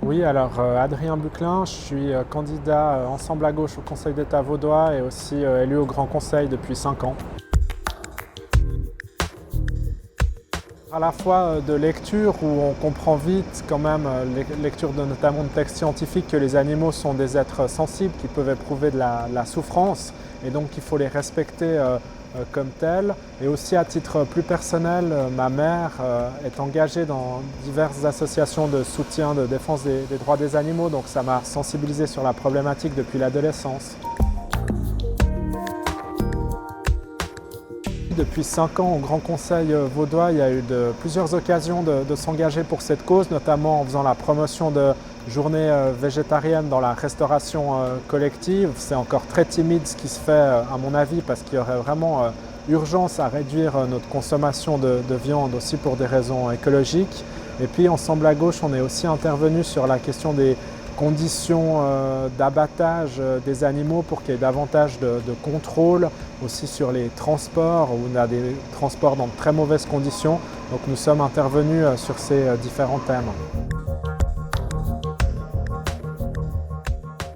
Oui, alors Adrien Buclin, je suis candidat Ensemble à gauche au Conseil d'État vaudois et aussi élu au Grand Conseil depuis 5 ans. À la fois de lecture où on comprend vite quand même, lecture notamment de textes scientifiques, que les animaux sont des êtres sensibles qui peuvent éprouver de la souffrance et donc il faut les respecter comme tels. Et aussi à titre plus personnel, ma mère est engagée dans diverses associations de soutien, de défense des droits des animaux, donc ça m'a sensibilisé sur la problématique depuis l'adolescence. Depuis 5 ans au Grand Conseil vaudois, il y a eu plusieurs occasions de s'engager pour cette cause, notamment en faisant la promotion de journées végétariennes dans la restauration collective. C'est encore très timide ce qui se fait à mon avis parce qu'il y aurait vraiment urgence à réduire notre consommation de viande aussi pour des raisons écologiques. Et puis Ensemble à gauche, on est aussi intervenu sur la question des conditions d'abattage des animaux pour qu'il y ait davantage de contrôle, aussi sur les transports, où on a des transports dans de très mauvaises conditions. Donc nous sommes intervenus sur ces différents thèmes.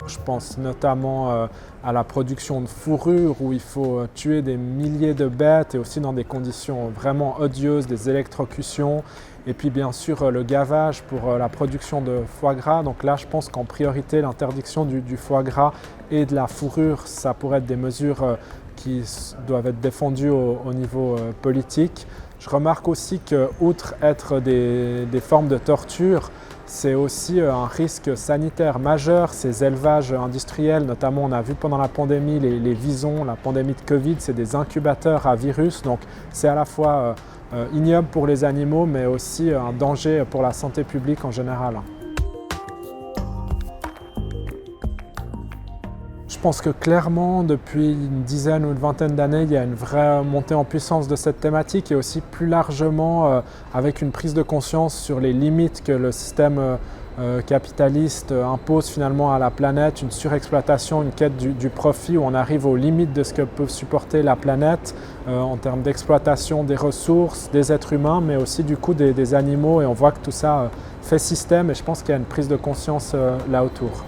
Je pense notamment à la production de fourrure où il faut tuer des milliers de bêtes et aussi dans des conditions vraiment odieuses, des électrocutions. Et puis bien sûr le gavage pour la production de foie gras. Donc là je pense qu'en priorité l'interdiction du foie gras et de la fourrure, ça pourrait être des mesures qui doivent être défendues au niveau politique. Je remarque aussi que, outre être des formes de torture, c'est aussi un risque sanitaire majeur. Ces élevages industriels, notamment on a vu pendant la pandémie les visons, la pandémie de Covid, c'est des incubateurs à virus. Donc c'est à la fois ignoble pour les animaux, mais aussi un danger pour la santé publique en général. Je pense que clairement, depuis une dizaine ou une vingtaine d'années, il y a une vraie montée en puissance de cette thématique et aussi plus largement avec une prise de conscience sur les limites que le système capitaliste impose finalement à la planète, une surexploitation, une quête du profit où on arrive aux limites de ce que peut supporter la planète en termes d'exploitation des ressources, des êtres humains, mais aussi du coup des animaux, et on voit que tout ça fait système et je pense qu'il y a une prise de conscience là autour.